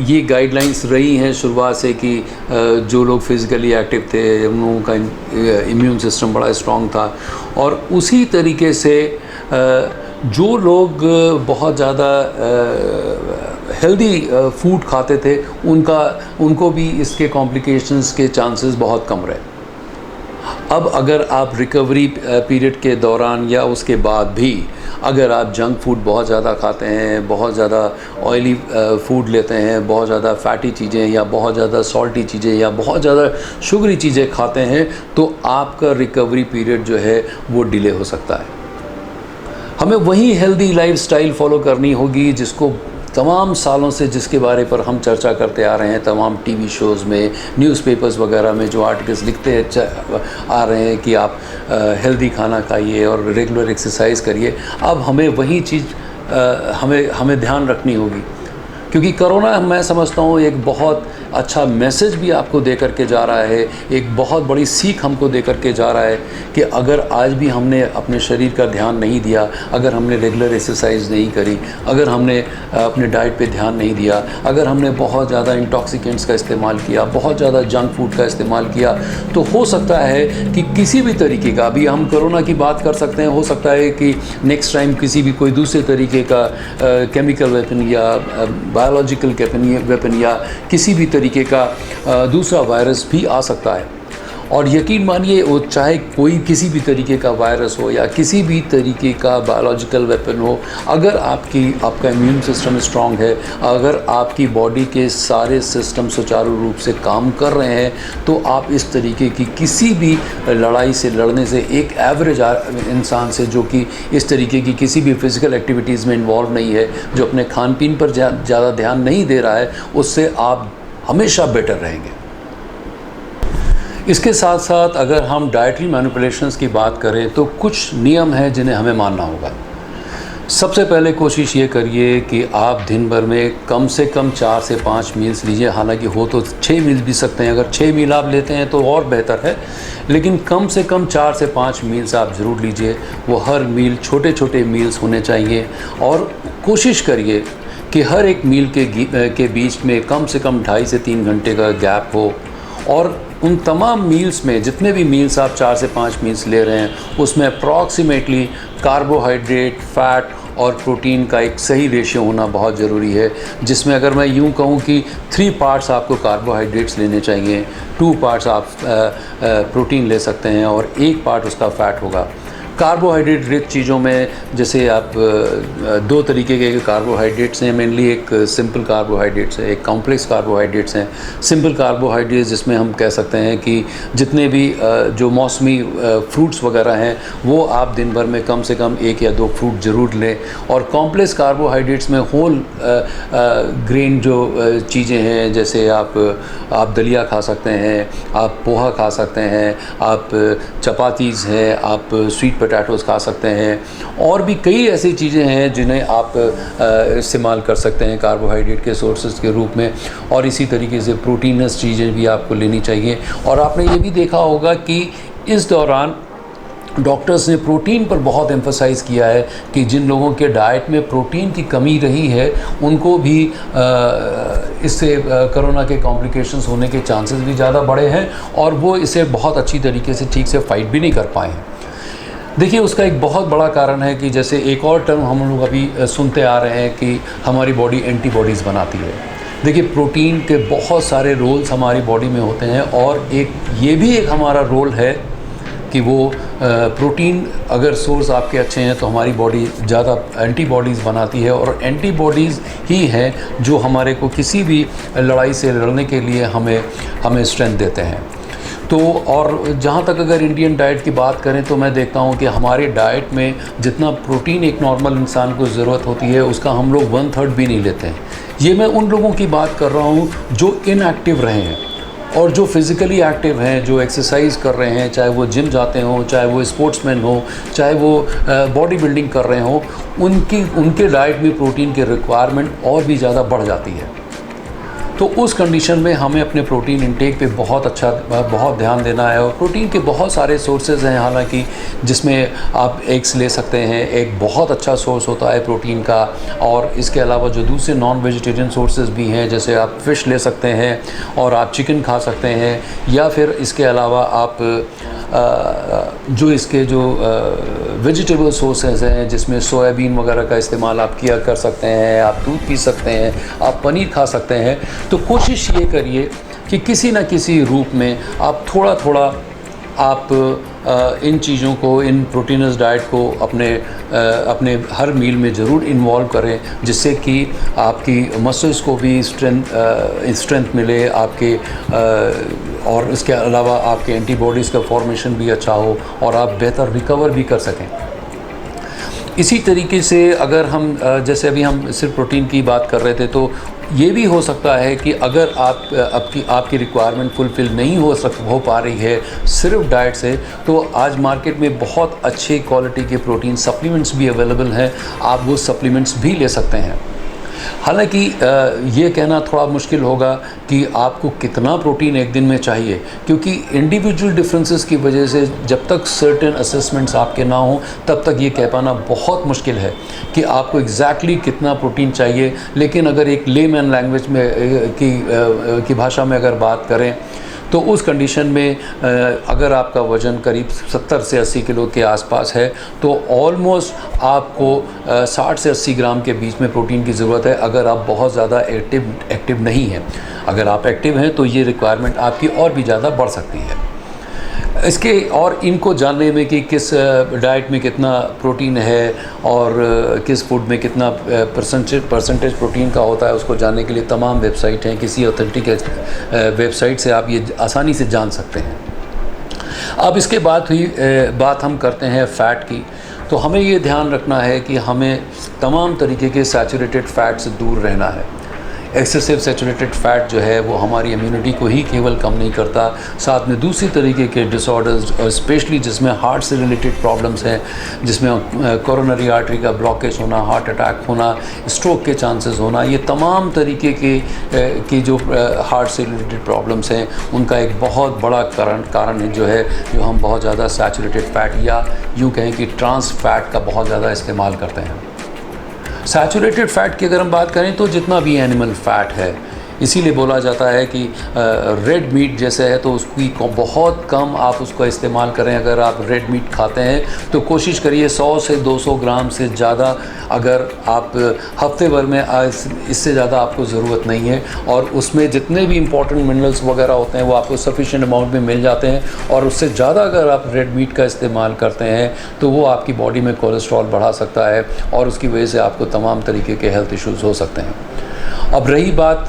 ये गाइडलाइंस रही हैं शुरुआत से कि जो लोग फिज़िकली एक्टिव थे उन लोगों का इम्यून सिस्टम बड़ा स्ट्रॉन्ग था, और उसी तरीके से जो लोग बहुत ज़्यादा हेल्दी फूड खाते थे उनको भी इसके कॉम्प्लिकेशंस के चांसेस बहुत कम रहे। अब अगर आप रिकवरी पीरियड के दौरान या उसके बाद भी अगर आप जंक फूड बहुत ज़्यादा खाते हैं, बहुत ज़्यादा ऑयली फूड लेते हैं, बहुत ज़्यादा फैटी चीज़ें या बहुत ज़्यादा सॉल्टी चीज़ें या बहुत ज़्यादा शुगरी चीज़ें खाते हैं, तो आपका रिकवरी पीरियड जो है वो डिले हो सकता है। हमें वही हेल्दी लाइफस्टाइल फॉलो करनी होगी जिसको तमाम सालों से जिसके बारे पर हम चर्चा करते आ रहे हैं, तमाम टीवी शोज़ में, न्यूज़पेपर्स वगैरह में जो आर्टिकल्स लिखते आ रहे हैं कि आप हेल्दी खाना खाइए और रेगुलर एक्सरसाइज करिए। अब हमें वही चीज़ हमें ध्यान रखनी होगी, क्योंकि कोरोना मैं समझता हूँ एक बहुत अच्छा मैसेज भी आपको दे करके जा रहा है, एक बहुत बड़ी सीख हमको दे करके जा रहा है कि अगर आज भी हमने अपने शरीर का ध्यान नहीं दिया, अगर हमने रेगुलर एक्सरसाइज नहीं करी, अगर हमने अपने डाइट पे ध्यान नहीं दिया, अगर हमने बहुत ज़्यादा इंटॉक्सिकेंट्स का इस्तेमाल किया, बहुत ज़्यादा जंक फूड का इस्तेमाल किया, तो हो सकता है कि किसी भी तरीके का, अभी हम कोरोना की बात कर सकते हैं, हो सकता है कि नेक्स्ट टाइम किसी भी कोई दूसरे तरीके का केमिकल वेपन या बायोलॉजिकल वेपन या किसी भी तरीके का दूसरा वायरस भी आ सकता है। और यकीन मानिए वो चाहे कोई किसी भी तरीके का वायरस हो या किसी भी तरीके का बायोलॉजिकल वेपन हो, अगर आपका इम्यून सिस्टम स्ट्रांग है, अगर आपकी बॉडी के सारे सिस्टम सुचारू रूप से काम कर रहे हैं, तो आप इस तरीके की किसी भी लड़ाई से लड़ने से, एक एवरेज इंसान से जो कि इस तरीके की किसी भी फिज़िकल एक्टिविटीज़ में इन्वॉल्व नहीं है, जो अपने खान पीन पर ज़्यादा ध्यान नहीं दे रहा है, उससे आप हमेशा बेटर रहेंगे। इसके साथ साथ अगर हम डाइटरी मैनिपुलेशंस की बात करें तो कुछ नियम हैं जिन्हें हमें मानना होगा। सबसे पहले कोशिश ये करिए कि आप दिन भर में कम से कम 4 से 5 मील्स लीजिए। हालांकि हो तो 6 मील भी सकते हैं, अगर 6 मील आप लेते हैं तो और बेहतर है, लेकिन कम से कम 4 से 5 मील्स आप ज़रूर लीजिए। वो हर मील छोटे छोटे मील्स होने चाहिए और कोशिश करिए कि हर एक मील के बीच में कम से कम 2.5 से 3 घंटे का गैप हो। और उन तमाम मील्स में, जितने भी मील्स आप 4 से 5 मील्स ले रहे हैं, उसमें अप्रॉक्सीमेटली कार्बोहाइड्रेट, फैट और प्रोटीन का एक सही रेशियो होना बहुत ज़रूरी है। जिसमें अगर मैं यूँ कहूँ कि 3 पार्ट्स आपको कार्बोहाइड्रेट्स लेने चाहिए, 2 पार्ट्स आप प्रोटीन ले सकते हैं और 1 पार्ट उसका फ़ैट होगा। कार्बोहाइड्रेट रिच चीज़ों में जैसे आप 2 तरीके के कार्बोहाइड्रेट्स हैं मेनली। एक सिंपल कार्बोहाइड्रेट्स है, एक कॉम्प्लेक्स कार्बोहाइड्रेट्स हैं। सिंपल कार्बोहाइड्रेट्स जिसमें हम कह सकते हैं कि जितने भी जो मौसमी फ्रूट्स वगैरह हैं वो आप दिन भर में कम से कम 1 या 2 फ्रूट ज़रूर लें। और कॉम्प्लेक्स कार्बोहाइड्रेट्स में होल ग्रेन जो चीज़ें हैं, जैसे आप दलिया खा सकते हैं, आप पोहा खा सकते हैं, आप चपातीज़ हैं, आप स्वीट पोटैटोज़ खा सकते हैं, और भी कई ऐसी चीज़ें हैं जिन्हें आप इस्तेमाल कर सकते हैं कार्बोहाइड्रेट के सोर्सेज के रूप में। और इसी तरीके से प्रोटीनस चीज़ें भी आपको लेनी चाहिए। और आपने ये भी देखा होगा कि इस दौरान डॉक्टर्स ने प्रोटीन पर बहुत एम्फसाइज़ किया है कि जिन लोगों के डाइट में प्रोटीन की कमी रही है उनको भी इससे कोरोना के कॉम्प्लिकेशंस होने के चांसेस भी ज़्यादा बढ़े हैं और वो इसे बहुत अच्छी तरीके से ठीक से फाइट भी नहीं कर पाए हैं। देखिए, उसका एक बहुत बड़ा कारण है कि जैसे एक और टर्म हम लोग अभी सुनते आ रहे हैं कि हमारी बॉडी एंटीबॉडीज़ बनाती है। देखिए, प्रोटीन के बहुत सारे रोल्स हमारी बॉडी में होते हैं और ये भी एक हमारा रोल है कि वो प्रोटीन अगर सोर्स आपके अच्छे हैं तो हमारी बॉडी ज़्यादा एंटीबॉडीज़ बनाती है, और एंटीबॉडीज़ ही हैं जो हमारे को किसी भी लड़ाई से लड़ने के लिए हमें स्ट्रेंथ देते हैं। तो और जहाँ तक अगर इंडियन डाइट की बात करें तो मैं देखता हूँ कि हमारे डाइट में जितना प्रोटीन एक नॉर्मल इंसान को ज़रूरत होती है उसका हम लोग 1/3 भी नहीं लेते हैं। ये मैं उन लोगों की बात कर रहा हूँ जो इनएक्टिव रहे हैं, और जो फिज़िकली एक्टिव हैं, जो एक्सरसाइज कर रहे हैं, चाहे वो जिम जाते हों, चाहे वो स्पोर्ट्समैन हो, चाहे वो बॉडी बिल्डिंग कर रहे हों, उनके डाइट में प्रोटीन की रिक्वायरमेंट और भी ज़्यादा बढ़ जाती है। तो उस कंडीशन में हमें अपने प्रोटीन इंटेक पे बहुत ध्यान देना है। और प्रोटीन के बहुत सारे सोर्सेज हैं, हालांकि जिसमें आप एग्स ले सकते हैं, एक बहुत अच्छा सोर्स होता है प्रोटीन का। और इसके अलावा जो दूसरे नॉन वेजिटेरियन सोर्सेज भी हैं, जैसे आप फ़िश ले सकते हैं और आप चिकन खा सकते हैं, या फिर इसके अलावा आप जो इसके वेजिटेबल सोर्सेज हैं जिसमें सोयाबीन वगैरह का इस्तेमाल आप कर सकते हैं, आप दूध पी सकते हैं, आप पनीर खा सकते हैं। तो कोशिश ये करिए कि किसी न किसी रूप में आप थोड़ा थोड़ा आप इन चीज़ों को, इन प्रोटीनस डाइट को अपने हर मील में ज़रूर इन्वॉल्व करें, जिससे कि आपकी मसल्स को भी स्ट्रेंथ मिले आपके, और इसके अलावा आपके एंटीबॉडीज़ का फॉर्मेशन भी अच्छा हो और आप बेहतर रिकवर भी कर सकें। इसी तरीके से अगर हम जैसे अभी हम सिर्फ प्रोटीन की बात कर रहे थे, तो ये भी हो सकता है कि अगर आपकी रिक्वायरमेंट फुलफ़िल नहीं हो पा रही है सिर्फ डाइट से, तो आज मार्केट में बहुत अच्छी क्वालिटी के प्रोटीन सप्लीमेंट्स भी अवेलेबल हैं, आप वो सप्लीमेंट्स भी ले सकते हैं। हालांकि ये कहना थोड़ा मुश्किल होगा कि आपको कितना प्रोटीन एक दिन में चाहिए, क्योंकि इंडिविजुअल डिफरेंसेस की वजह से जब तक सर्टेन असेसमेंट्स आपके ना हों तब तक ये कह पाना बहुत मुश्किल है कि आपको एग्जैक्टली कितना प्रोटीन चाहिए। लेकिन अगर एक लेमैन लैंग्वेज में की भाषा में अगर बात करें तो उस कंडीशन में अगर आपका वज़न करीब 70 से 80 किलो के आसपास है तो ऑलमोस्ट आपको 60 से 80 ग्राम के बीच में प्रोटीन की ज़रूरत है, अगर आप बहुत ज़्यादा एक्टिव नहीं हैं। अगर आप एक्टिव हैं तो ये रिक्वायरमेंट आपकी और भी ज़्यादा बढ़ सकती है। इसके और इनको जानने में कि किस डाइट में कितना प्रोटीन है और किस फूड में कितना परसेंटेज प्रोटीन का होता है, उसको जानने के लिए तमाम वेबसाइट हैं। किसी ऑथेंटिक वेबसाइट से आप ये आसानी से जान सकते हैं। अब इसके बाद बात हम करते हैं फ़ैट की। तो हमें ये ध्यान रखना है कि हमें तमाम तरीके के सैचुरेटेड फ़ैट से दूर रहना है। एक्सेसिव सैचुरेटेड फैट जो है वो हमारी इम्यूनिटी को ही केवल कम नहीं करता, साथ में दूसरी तरीके के डिसऑर्डर्स, और स्पेशली जिसमें हार्ट से रिलेटेड प्रॉब्लम्स हैं, जिसमें कोरोनरी आर्टरी का ब्लॉकेज होना, हार्ट अटैक होना, स्ट्रोक के चांसेस होना, ये तमाम तरीके की जो हार्ट से रिलेटेड प्रॉब्लम्स हैं उनका एक बहुत बड़ा कारण है जो है जो हम बहुत ज़्यादा सैचुरेटेड फैट या यूँ कहें कि ट्रांस फैट का बहुत ज़्यादा इस्तेमाल करते हैं। सैचुरेटेड फैट की अगर हम बात करें तो जितना भी एनिमल फैट है, इसीलिए बोला जाता है कि रेड मीट जैसे है तो उसकी बहुत कम आप उसका इस्तेमाल करें। अगर आप रेड मीट खाते हैं तो कोशिश करिए 100 से 200 ग्राम से ज़्यादा, अगर आप हफ्ते भर में इससे ज़्यादा आपको ज़रूरत नहीं है, और उसमें जितने भी इंपॉर्टेंट मिनरल्स वगैरह होते हैं वो आपको सफिशिएंट अमाउंट में मिल जाते हैं। और उससे ज़्यादा अगर आप रेड मीट का इस्तेमाल करते हैं तो वो आपकी बॉडी में कोलेस्ट्रॉल बढ़ा सकता है और उसकी वजह से आपको तमाम तरीके के हेल्थ इश्यूज़ हो सकते हैं। अब रही बात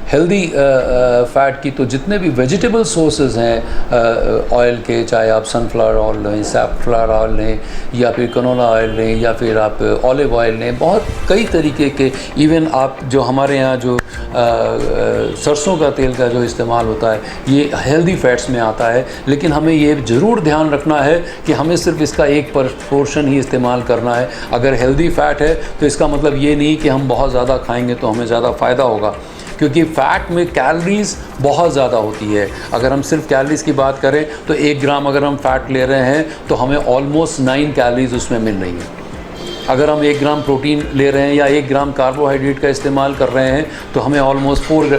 हेल्दी फैट की, तो जितने भी वेजिटेबल सोर्सेज हैं ऑयल के, चाहे आप सनफ्लावर ऑयल लें, सैफफ्लावर ऑयल लें, या फिर कनोला ऑयल लें, या फिर आप ऑलिव ऑयल लें, बहुत कई तरीके के, इवन आप जो हमारे यहाँ जो सरसों का तेल का जो इस्तेमाल होता है ये हेल्दी फैट्स में आता है। लेकिन हमें ये ज़रूर ध्यान रखना है कि हमें सिर्फ इसका एक पोर्शन ही इस्तेमाल करना है। अगर हेल्दी फैट है तो इसका मतलब ये नहीं कि हम बहुत ज़्यादा खाएंगे तो हमें ज़्यादा फ़ायदा होगा, क्योंकि फ़ैट में कैलोरीज़ बहुत ज़्यादा होती है। अगर हम सिर्फ कैलोरीज़ की बात करें तो 1 ग्राम अगर हम फ़ैट ले रहे हैं तो हमें ऑलमोस्ट 9 कैलोरीज़ उसमें मिल रही हैं। अगर हम 1 ग्राम प्रोटीन ले रहे हैं या 1 ग्राम कार्बोहाइड्रेट का इस्तेमाल कर रहे हैं तो हमें ऑलमोस्ट 4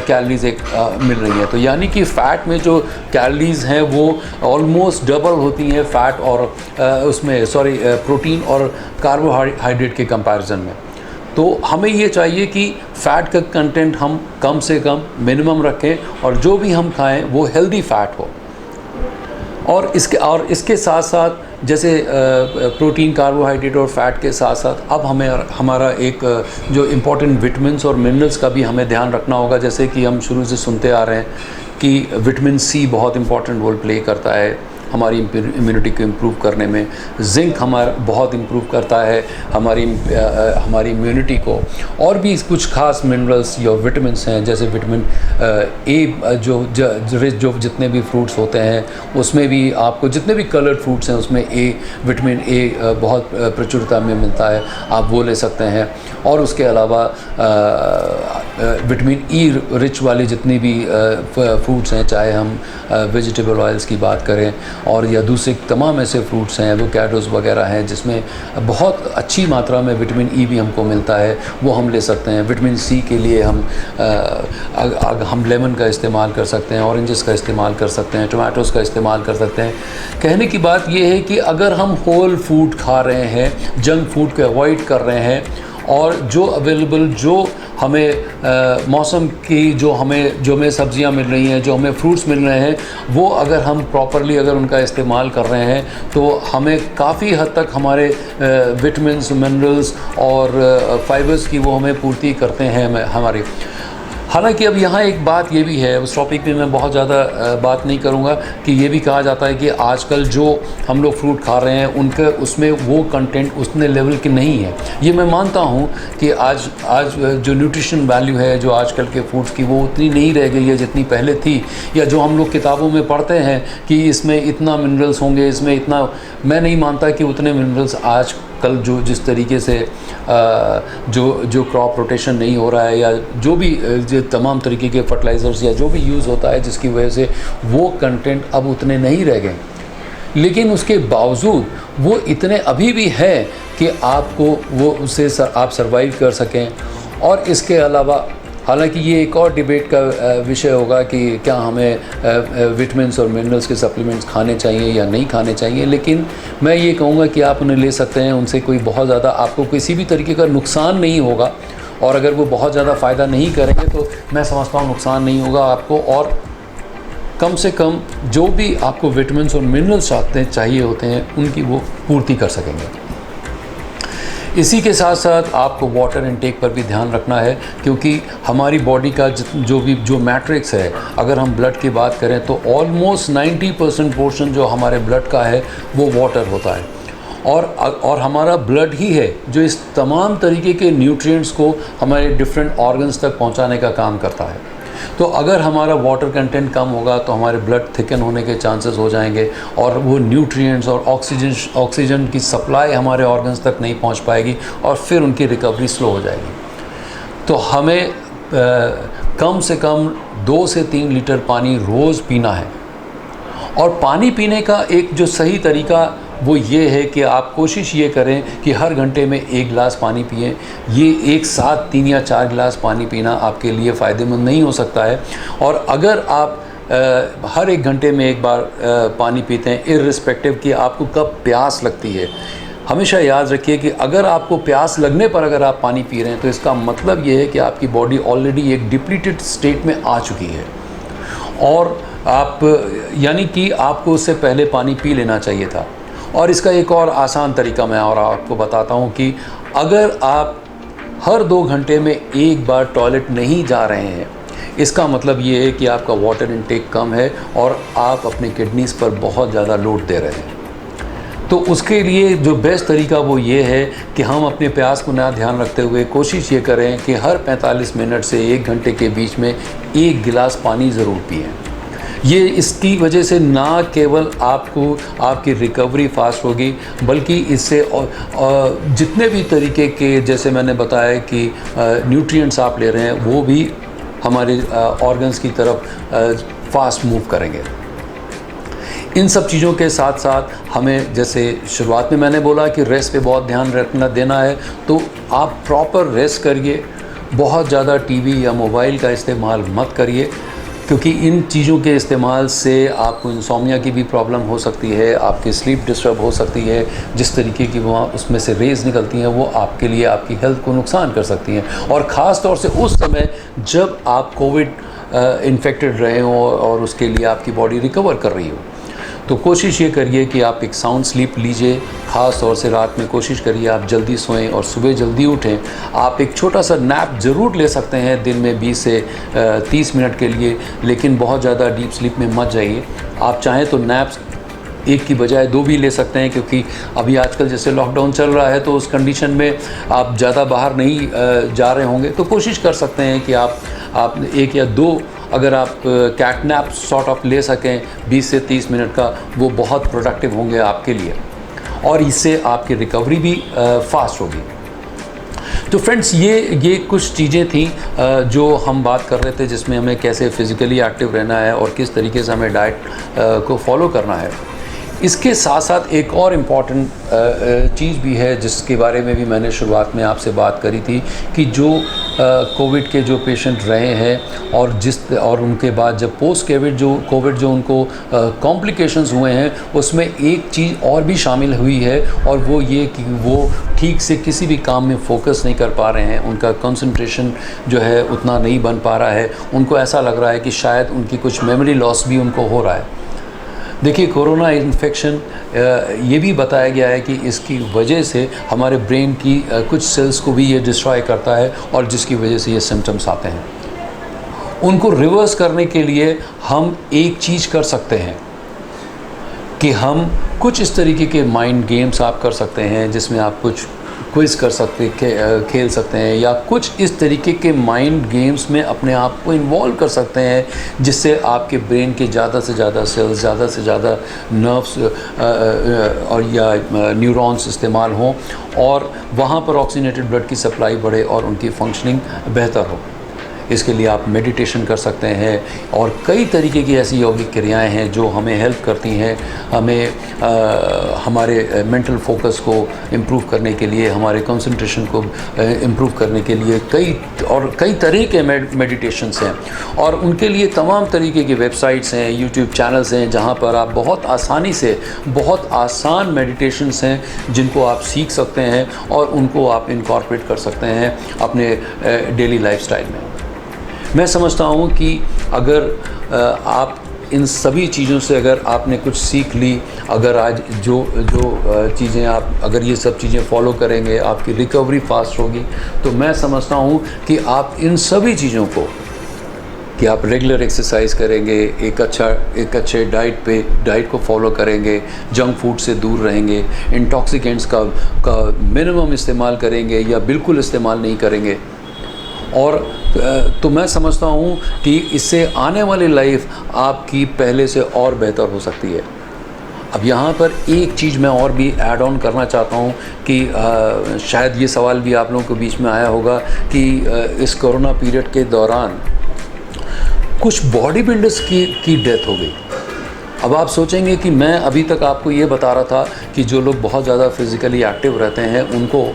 कैलोरीज़ मिल रही है। तो यानी कि फ़ैट में जो कैलोरीज़ हैं वो ऑलमोस्ट डबल होती हैं फ़ैट और प्रोटीन और कार्बोहाइड्रेट के कंपैरिजन में। तो हमें ये चाहिए कि फ़ैट का कंटेंट हम कम से कम मिनिमम रखें और जो भी हम खाएं वो हेल्दी फ़ैट हो। और इसके साथ साथ जैसे प्रोटीन, कार्बोहाइड्रेट और फैट के साथ साथ अब हमारा एक जो इम्पोर्टेंट विटामिन्स और मिनरल्स का भी हमें ध्यान रखना होगा। जैसे कि हम शुरू से सुनते आ रहे हैं कि विटामिन सी बहुत इम्पॉर्टेंट रोल प्ले करता है हमारी इम्यूनिटी को इम्प्रूव करने में। जिंक हमारा बहुत इम्प्रूव करता है हमारी इम्यूनिटी को। और भी कुछ खास मिनरल्स या विटामिन्स हैं, जैसे विटामिन ए जो जितने भी फ्रूट्स होते हैं उसमें भी आपको, जितने भी कलर्ड फ्रूट्स हैं उसमें विटामिन ए बहुत प्रचुरता में मिलता है, आप वो ले सकते हैं। और उसके अलावा विटामिन ई रिच वाली जितनी भी फ्रूट्स हैं, चाहे हम वेजिटेबल ऑयल्स की बात करें और या दूसरे तमाम ऐसे फ्रूट्स हैं, एवोकाडोस वगैरह हैं जिसमें बहुत अच्छी मात्रा में विटामिन ई भी हमको मिलता है, वो हम ले सकते हैं। विटामिन सी के लिए हम लेमन का इस्तेमाल कर सकते हैं, ऑरेंजेस का इस्तेमाल कर सकते हैं, टमाटोज़ का इस्तेमाल कर सकते हैं। कहने की बात ये है कि अगर हम होल फूड खा रहे हैं, जंक फूड को अवॉइड कर रहे हैं, और जो अवेलेबल जो हमें मौसम की जो हमें सब्जियां मिल रही हैं, जो हमें फ्रूट्स मिल रहे हैं, वो अगर हम प्रॉपरली अगर उनका इस्तेमाल कर रहे हैं तो हमें काफ़ी हद तक हमारे विटामिन्स, मिनरल्स और फाइबर्स की वो हमें पूर्ति करते हैं हमारे। हालांकि अब यहाँ एक बात ये भी है, उस टॉपिक पे मैं बहुत ज़्यादा बात नहीं करूँगा, कि ये भी कहा जाता है कि आजकल जो हम लोग फ्रूट खा रहे हैं उनका उसमें वो कंटेंट उतने लेवल की नहीं है। ये मैं मानता हूँ कि आज जो न्यूट्रिशन वैल्यू है जो आजकल के फूड्स की वो उतनी नहीं रह गई है जितनी पहले थी, या जो हम लोग किताबों में पढ़ते हैं कि इसमें इतना मिनरल्स होंगे, इसमें इतना, मैं नहीं मानता कि उतने मिनरल्स आज कल जो जिस तरीके से जो क्रॉप रोटेशन नहीं हो रहा है, या जो भी जो तमाम तरीके के फर्टिलाइज़र्स या जो भी यूज़ होता है जिसकी वजह से वो कंटेंट अब उतने नहीं रह गए। लेकिन उसके बावजूद वो इतने अभी भी है कि आपको वो उससे आप सर्वाइव कर सकें। और इसके अलावा हालांकि ये एक और डिबेट का विषय होगा कि क्या हमें विटामिन्स और मिनरल्स के सप्लीमेंट्स खाने चाहिए या नहीं खाने चाहिए, लेकिन मैं ये कहूँगा कि आप उन्हें ले सकते हैं। उनसे कोई बहुत ज़्यादा आपको किसी भी तरीके का नुकसान नहीं होगा, और अगर वो बहुत ज़्यादा फ़ायदा नहीं करेंगे तो मैं समझता हूँ नुकसान नहीं होगा आपको, और कम से कम जो भी आपको विटामिन्स और मिनरल्स चाहिए होते हैं उनकी वो पूर्ति कर सकेंगे। इसी के साथ साथ आपको वाटर इनटेक पर भी ध्यान रखना है, क्योंकि हमारी बॉडी का जो मैट्रिक्स है, अगर हम ब्लड की बात करें तो ऑलमोस्ट 90% पोर्शन जो हमारे ब्लड का है वो वाटर होता है। और हमारा ब्लड ही है जो इस तमाम तरीके के न्यूट्रिएंट्स को हमारे डिफरेंट ऑर्गन्स तक पहुंचाने का काम करता है। तो अगर हमारा वाटर कंटेंट कम होगा तो हमारे ब्लड थिकन होने के चांसेस हो जाएंगे और वो न्यूट्रिएंट्स और ऑक्सीजन की सप्लाई हमारे ऑर्गन्स तक नहीं पहुंच पाएगी और फिर उनकी रिकवरी स्लो हो जाएगी। तो हमें कम से कम 2 से 3 लीटर पानी रोज़ पीना है। और पानी पीने का एक जो सही तरीका वो ये है कि आप कोशिश ये करें कि हर घंटे में 1 गिलास पानी पिएं। ये एक साथ 3 या 4 गिलास पानी पीना आपके लिए फ़ायदेमंद नहीं हो सकता है। और अगर आप हर 1 घंटे में 1 बार पानी पीते हैं, इर्रिस्पेक्टिव कि आपको कब प्यास लगती है, हमेशा याद रखिए कि अगर आपको प्यास लगने पर अगर आप पानी पी रहे हैं तो इसका मतलब ये है कि आपकी बॉडी ऑलरेडी एक डिप्लीटेड स्टेट में आ चुकी है और आप यानी कि आपको उससे पहले पानी पी लेना चाहिए था। और इसका एक और आसान तरीका मैं और आपको बताता हूँ कि अगर आप हर 2 घंटे में 1 बार टॉयलेट नहीं जा रहे हैं, इसका मतलब ये है कि आपका वाटर इनटेक कम है और आप अपने किडनीज़ पर बहुत ज़्यादा लोड दे रहे हैं। तो उसके लिए जो बेस्ट तरीका वो ये है कि हम अपने प्यास को ना ध्यान रखते हुए कोशिश ये करें कि हर 45 मिनट से 1 घंटे के बीच में 1 गिलास पानी ज़रूर पिएं। ये इसकी वजह से ना केवल आपको आपकी रिकवरी फास्ट होगी बल्कि इससे जितने भी तरीके के जैसे मैंने बताया कि न्यूट्रिएंट्स आप ले रहे हैं वो भी हमारे ऑर्गन्स की तरफ फास्ट मूव करेंगे। इन सब चीज़ों के साथ साथ हमें जैसे शुरुआत में मैंने बोला कि रेस्ट पे बहुत ध्यान देना है, तो आप प्रॉपर रेस्ट करिए। बहुत ज़्यादा टीवी या मोबाइल का इस्तेमाल मत करिए क्योंकि इन चीज़ों के इस्तेमाल से आपको इंसोम्निया की भी प्रॉब्लम हो सकती है, आपकी स्लीप डिस्टर्ब हो सकती है। जिस तरीके की वहाँ उसमें से रेज़ निकलती हैं वो आपके लिए आपकी हेल्थ को नुकसान कर सकती हैं और ख़ास तौर से उस समय जब आप कोविड इन्फेक्टेड रहे हों और उसके लिए आपकी बॉडी रिकवर कर रही हो। तो कोशिश ये करिए कि आप एक साउंड स्लीप लीजिए। ख़ास तौर से रात में कोशिश करिए आप जल्दी सोएं और सुबह जल्दी उठें। आप एक छोटा सा नैप ज़रूर ले सकते हैं दिन में 20 से 30 मिनट के लिए, लेकिन बहुत ज़्यादा डीप स्लीप में मत जाइए। आप चाहें तो नैप्स 1 की बजाय 2 भी ले सकते हैं क्योंकि अभी आजकल जैसे लॉकडाउन चल रहा है तो उस कंडीशन में आप ज़्यादा बाहर नहीं जा रहे होंगे, तो कोशिश कर सकते हैं कि आप 1 या 2 अगर आप कैट नैप सॉर्ट ऑफ ले सकें 20 से 30 मिनट का, वो बहुत प्रोडक्टिव होंगे आपके लिए और इससे आपकी रिकवरी भी फास्ट होगी। तो फ्रेंड्स ये कुछ चीज़ें थी जो हम बात कर रहे थे जिसमें हमें कैसे फ़िज़िकली एक्टिव रहना है और किस तरीके से हमें डाइट को फॉलो करना है। इसके साथ साथ एक और इम्पॉर्टेंट चीज़ भी है जिसके बारे में भी मैंने शुरुआत में आपसे बात करी थी कि जो कोविड के जो पेशेंट रहे हैं और उनके बाद जब पोस्ट कोविड जो उनको कॉम्प्लिकेशंस हुए हैं उसमें एक चीज़ और भी शामिल हुई है और वो ये कि वो ठीक से किसी भी काम में फोकस नहीं कर पा रहे हैं। उनका कंसंट्रेशन जो है उतना नहीं बन पा रहा है। उनको ऐसा लग रहा है कि शायद उनकी कुछ मेमोरी लॉस भी उनको हो रहा है। देखिए, कोरोना इन्फेक्शन ये भी बताया गया है कि इसकी वजह से हमारे ब्रेन की कुछ सेल्स को भी ये डिस्ट्रॉय करता है और जिसकी वजह से ये सिम्टम्स आते हैं। उनको रिवर्स करने के लिए हम एक चीज़ कर सकते हैं कि हम कुछ इस तरीके के माइंड गेम्स आप कर सकते हैं जिसमें आप कुछ क्विज़ कर सकते खेल सकते हैं या कुछ इस तरीके के माइंड गेम्स में अपने आप को इन्वॉल्व कर सकते हैं जिससे आपके ब्रेन के ज़्यादा से ज़्यादा सेल्स, ज़्यादा से ज़्यादा नर्व्स और या न्यूरॉन्स इस्तेमाल हों और वहाँ पर ऑक्सीजनेटेड ब्लड की सप्लाई बढ़े और उनकी फंक्शनिंग बेहतर हो। इसके लिए आप मेडिटेशन कर सकते हैं और कई तरीके की ऐसी यौगिक क्रियाएं हैं जो हमें हेल्प करती हैं, हमें हमारे मेंटल फोकस को इम्प्रूव करने के लिए, हमारे कंसंट्रेशन को इम्प्रूव करने के लिए कई तरह के मेडिटेशंस हैं और उनके लिए तमाम तरीके की वेबसाइट्स हैं, यूट्यूब चैनल्स हैं जहां पर आप बहुत आसानी से बहुत आसान मेडिटेशंस हैं जिनको आप सीख सकते हैं और उनको आप इनकॉर्पोरेट कर सकते हैं अपने डेली लाइफस्टाइल में। मैं समझता हूँ कि अगर आप इन सभी चीज़ों से अगर आपने कुछ सीख ली, अगर आज जो चीज़ें आप अगर ये सब चीज़ें फॉलो करेंगे आपकी रिकवरी फास्ट होगी, तो मैं समझता हूँ कि आप इन सभी चीज़ों को कि आप रेगुलर एक्सरसाइज करेंगे, एक अच्छे डाइट को फॉलो करेंगे, जंक फूड से दूर रहेंगे, इंटॉक्सिकेंट्स का मिनिमम इस्तेमाल करेंगे या बिल्कुल इस्तेमाल नहीं करेंगे। और तो मैं समझता हूँ कि इससे आने वाली लाइफ आपकी पहले से और बेहतर हो सकती है। अब यहाँ पर एक चीज़ मैं और भी ऐड ऑन करना चाहता हूँ कि शायद ये सवाल भी आप लोगों के बीच में आया होगा कि इस कोरोना पीरियड के दौरान कुछ बॉडी बिल्डर्स की डेथ हो गई। अब आप सोचेंगे कि मैं अभी तक आपको ये बता रहा था कि जो लोग बहुत ज़्यादा फिज़िकली एक्टिव रहते हैं उनको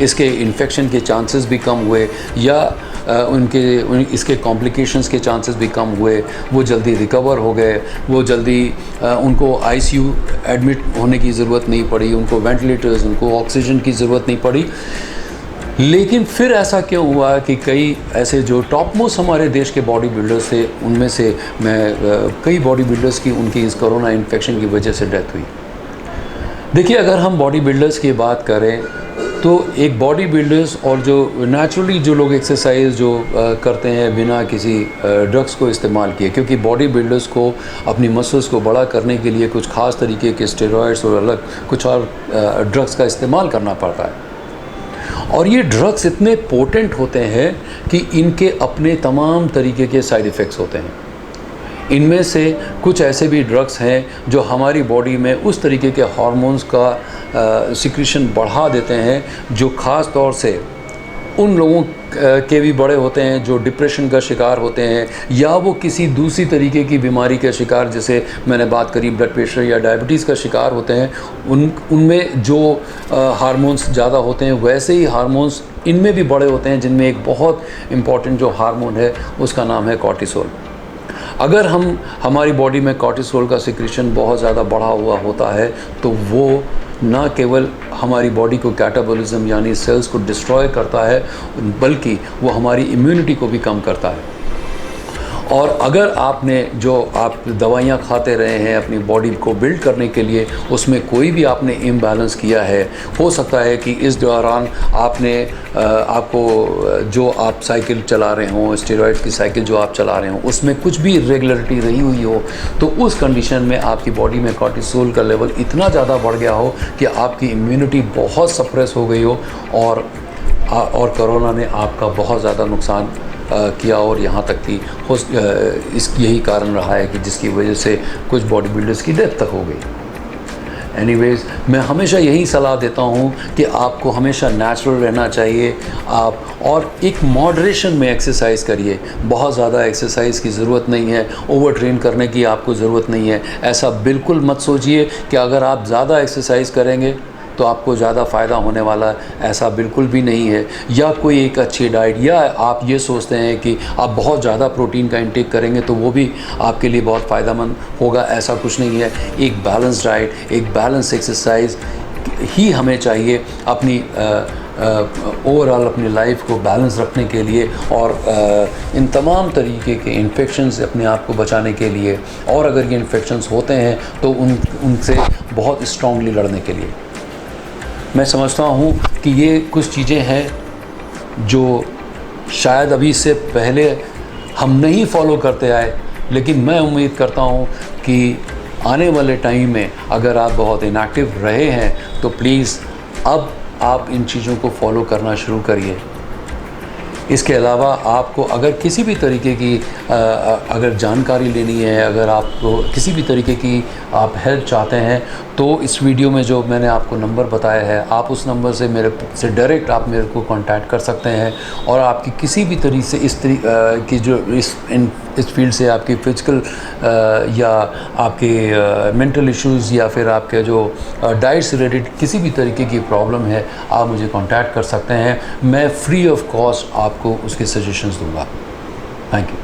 इसके इन्फेक्शन के चांसेस भी कम हुए या इसके कॉम्प्लिकेशंस के चांसेस भी कम हुए, वो जल्दी रिकवर हो गए, वो जल्दी उनको आईसीयू एडमिट होने की ज़रूरत नहीं पड़ी, उनको वेंटिलेटर्स, उनको ऑक्सीजन की ज़रूरत नहीं पड़ी। लेकिन फिर ऐसा क्यों हुआ कि कई ऐसे जो टॉप मोस्ट हमारे देश के बॉडी बिल्डर्स थे, उनमें से कई बॉडी बिल्डर्स की उनकी इस कोरोना इन्फेक्शन की वजह से डेथ हुई। देखिए, अगर हम बॉडी बिल्डर्स की बात करें तो एक बॉडी बिल्डर्स और जो नेचुरली जो लोग एक्सरसाइज जो करते हैं बिना किसी ड्रग्स को इस्तेमाल किए, क्योंकि बॉडी बिल्डर्स को अपनी मसल्स को बड़ा करने के लिए कुछ ख़ास तरीके के स्टेरॉइड्स और अलग कुछ और ड्रग्स का इस्तेमाल करना पड़ता है। और ये ड्रग्स इतने पोटेंट होते हैं कि इनके अपने तमाम तरीके के साइड इफ़ेक्ट्स होते हैं। इनमें से कुछ ऐसे भी ड्रग्स हैं जो हमारी बॉडी में उस तरीके के हार्मोन्स का सिक्रीशन बढ़ा देते हैं जो ख़ास तौर से उन लोगों के भी बड़े होते हैं जो डिप्रेशन का शिकार होते हैं या वो किसी दूसरी तरीके की बीमारी के शिकार, जैसे मैंने बात करी ब्लड प्रेशर या डायबिटीज़ का शिकार होते हैं। उनमें जो हार्मोन्स ज़्यादा होते हैं वैसे ही हार्मोन्स इनमें भी बड़े होते हैं, जिनमें एक बहुत इम्पॉर्टेंट जो हार्मोन है उसका नाम है कॉर्टिसोल। अगर हमारी बॉडी में कॉर्टिसोल का सिक्रीशन बहुत ज़्यादा बढ़ा हुआ होता है तो वो न केवल हमारी बॉडी को कैटाबॉलिज्म यानी सेल्स को डिस्ट्रॉय करता है, बल्कि वो हमारी इम्यूनिटी को भी कम करता है। और अगर आपने जो आप दवाइयाँ खाते रहे हैं अपनी बॉडी को बिल्ड करने के लिए, उसमें कोई भी आपने इम्बैलेंस किया है, हो सकता है कि इस दौरान आपको जो आप साइकिल चला रहे हों, स्टेरॉइड की साइकिल जो आप चला रहे हों, उसमें कुछ भी इरेगुलरिटी रही हुई हो, तो उस कंडीशन में आपकी बॉडी में कॉर्टिसोल का लेवल इतना ज़्यादा बढ़ गया हो कि आपकी इम्यूनिटी बहुत सप्रेस हो गई हो और कोरोना ने आपका बहुत ज़्यादा नुकसान किया और यहाँ तक कि यही कारण रहा है कि जिसकी वजह से कुछ बॉडी बिल्डर्स की डेथ तक हो गई। एनीवेज़, मैं हमेशा यही सलाह देता हूँ कि आपको हमेशा नेचुरल रहना चाहिए आप, और एक मॉडरेशन में एक्सरसाइज करिए। बहुत ज़्यादा एक्सरसाइज की ज़रूरत नहीं है, ओवर ट्रेन करने की आपको ज़रूरत नहीं है। ऐसा बिल्कुल मत सोचिए कि अगर आप ज़्यादा एक्सरसाइज करेंगे तो आपको ज़्यादा फ़ायदा होने वाला है, ऐसा बिल्कुल भी नहीं है। या कोई एक अच्छी डाइट, या आप ये सोचते हैं कि आप बहुत ज़्यादा प्रोटीन का इंटेक करेंगे तो वो भी आपके लिए बहुत फ़ायदेमंद होगा, ऐसा कुछ नहीं है। एक बैलेंस डाइट, एक बैलेंस एक्सरसाइज ही हमें चाहिए अपनी ओवरऑल अपनी लाइफ को बैलेंस रखने के लिए और इन तमाम तरीके के इन्फेक्शन से अपने आप को बचाने के लिए, और अगर ये इन्फेक्शंस होते हैं तो उनसे बहुत स्ट्रांगली लड़ने के लिए। मैं समझता हूँ कि ये कुछ चीज़ें हैं जो शायद अभी से पहले हम नहीं फॉलो करते आए, लेकिन मैं उम्मीद करता हूँ कि आने वाले टाइम में अगर आप बहुत इनएक्टिव रहे हैं तो प्लीज़ अब आप इन चीज़ों को फॉलो करना शुरू करिए। इसके अलावा आपको अगर किसी भी तरीके की अगर जानकारी लेनी है, अगर आपको किसी भी तरीके की आप हेल्प चाहते हैं, तो इस वीडियो में जो मैंने आपको नंबर बताया है, आप उस नंबर से मेरे से डायरेक्ट आप मेरे को कांटेक्ट कर सकते हैं। और आपकी किसी भी तरीके से की जो इस फील्ड से आपकी फ़िज़िकल या आपके मेंटल इश्यूज़ या फिर आपके जो डाइट से रिलेटेड किसी भी तरीके की प्रॉब्लम है, आप मुझे कांटेक्ट कर सकते हैं। मैं फ्री ऑफ कॉस्ट आपको उसके सजेशंस दूंगा। Thank you.